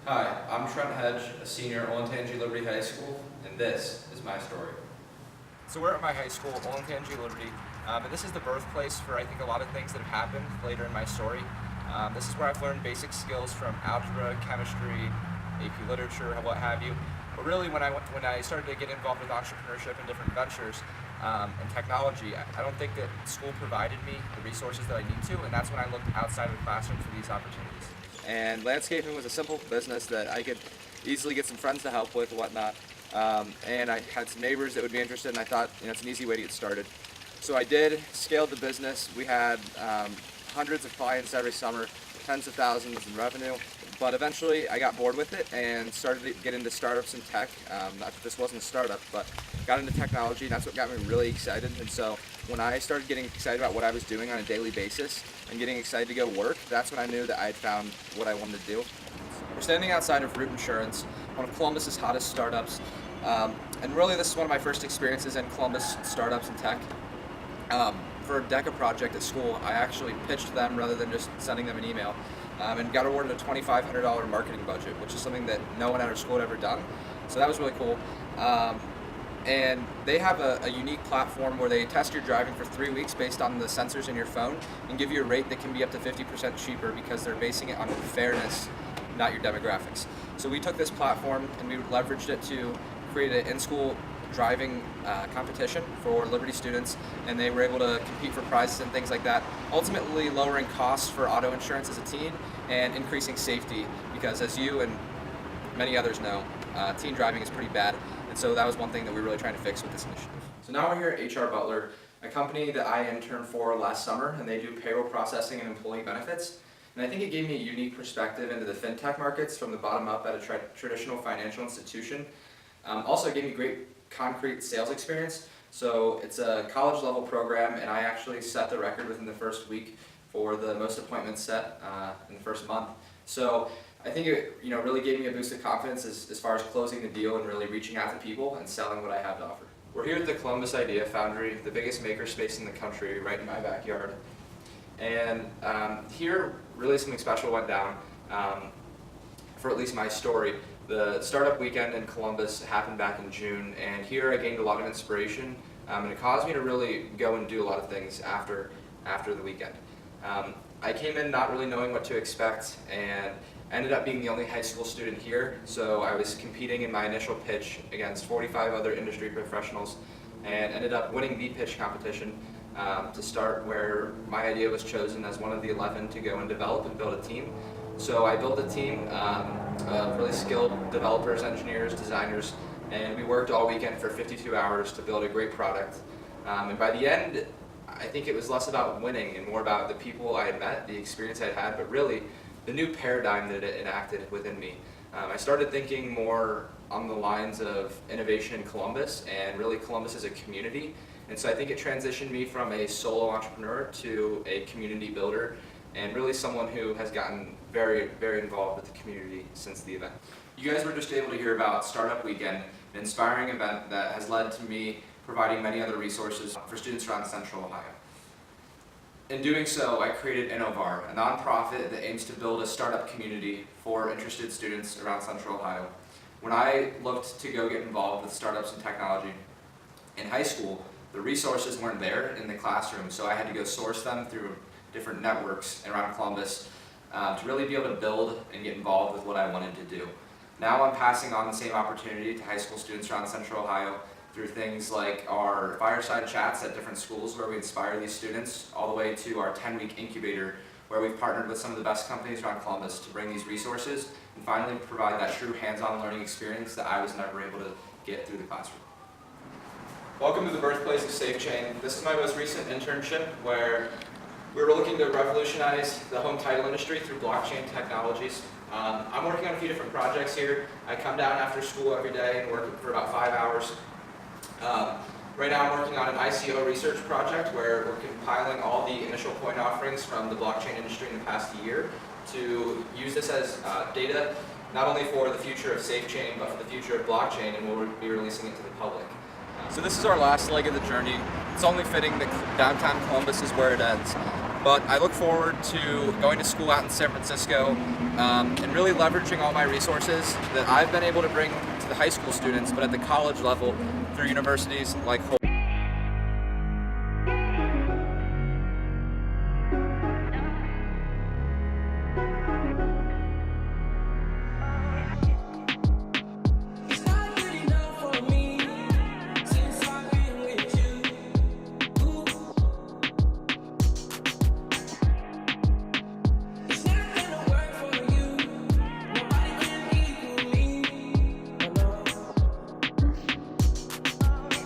Hi, I'm Trent Hedge, a senior at Olentangy Liberty High School, and this is my story. So we're at my high school, Olentangy Liberty, and this is the birthplace for I think a lot of things that have happened later in my story. This is where I've learned basic skills from algebra, chemistry, AP literature, what have you. But really, when I started to get involved with entrepreneurship and different ventures and technology, I don't think that school provided me the resources that I need to, and that's when I looked outside of the classroom for these opportunities. And landscaping was a simple business that I could easily get some friends to help with and whatnot. And I had some neighbors that would be interested, and I thought, it's an easy way to get started. So I did, scaled the business. We had hundreds of clients every summer, tens of thousands in revenue. But eventually I got bored with it and started to get into startups and tech. Not that this wasn't a startup, but got into technology, and that's what got me really excited. And so when I started getting excited about what I was doing on a daily basis and getting excited to go work, that's when I knew that I had found what I wanted to do. We're standing outside of Root Insurance, one of Columbus's hottest startups. And really this is one of my first experiences in Columbus startups and tech. For a DECA project at school, I actually pitched them rather than just sending them an email. And got awarded a $2,500 marketing budget, which is something that no one at our school had ever done. So that was really cool. And they have a unique platform where they test your driving for 3 weeks based on the sensors in your phone and give you a rate that can be up to 50% cheaper because they're basing it on fairness, not your demographics. So we took this platform and we leveraged it to create an in-school driving competition for Liberty students, and they were able to compete for prizes and things like that, ultimately lowering costs for auto insurance as a teen and increasing safety because, as you and many others know, teen driving is pretty bad, and so that was one thing that we were really trying to fix with this initiative. So now we're here at HR Butler, a company that I interned for last summer, and they do payroll processing and employee benefits. And I think it gave me a unique perspective into the fintech markets from the bottom up at a traditional financial institution. Also, it gave me great concrete sales experience. So it's a college level program, and I actually set the record within the first week for the most appointments set in the first month. So I think it really gave me a boost of confidence as far as closing the deal and really reaching out to people and selling what I have to offer. We're here at the Columbus Idea Foundry, the biggest makerspace in the country, right in my backyard. And here really something special went down for at least my story. The startup weekend in Columbus happened back in June, and here I gained a lot of inspiration, and it caused me to really go and do a lot of things after the weekend. I came in not really knowing what to expect, and ended up being the only high school student here, so I was competing in my initial pitch against 45 other industry professionals, and ended up winning the pitch competition to start, where my idea was chosen as one of the 11 to go and develop and build a team. So I built a team of really skilled developers, engineers, designers, and we worked all weekend for 52 hours to build a great product. And by the end, I think it was less about winning and more about the people I had met, the experience I'd had, but really the new paradigm that it enacted within me. I started thinking more on the lines of innovation in Columbus and really Columbus as a community. And so I think it transitioned me from a solo entrepreneur to a community builder, and really someone who has gotten very, very involved with the community since the event. You guys were just able to hear about Startup Weekend, an inspiring event that has led to me providing many other resources for students around Central Ohio. In doing so, I created Innovar, a nonprofit that aims to build a startup community for interested students around Central Ohio. When I looked to go get involved with startups and technology in high school, the resources weren't there in the classroom, so I had to go source them through different networks around Columbus to really be able to build and get involved with what I wanted to do. Now I'm passing on the same opportunity to high school students around Central Ohio through things like our fireside chats at different schools where we inspire these students, all the way to our 10-week incubator where we've partnered with some of the best companies around Columbus to bring these resources and finally provide that true hands-on learning experience that I was never able to get through the classroom. Welcome to the birthplace of SafeChain. This is my most recent internship where we were looking to revolutionize the home title industry through blockchain technologies. I'm working on a few different projects here. I come down after school every day and work for about 5 hours. Right now I'm working on an ICO research project where we're compiling all the initial coin offerings from the blockchain industry in the past year to use this as data, not only for the future of SafeChain, but for the future of blockchain, and we'll be releasing it to the public. So this is our last leg of the journey. It's only fitting that downtown Columbus is where it ends. but I look forward to going to school out in San Francisco and really leveraging all my resources that I've been able to bring to the high school students, but at the college level through universities like Hult.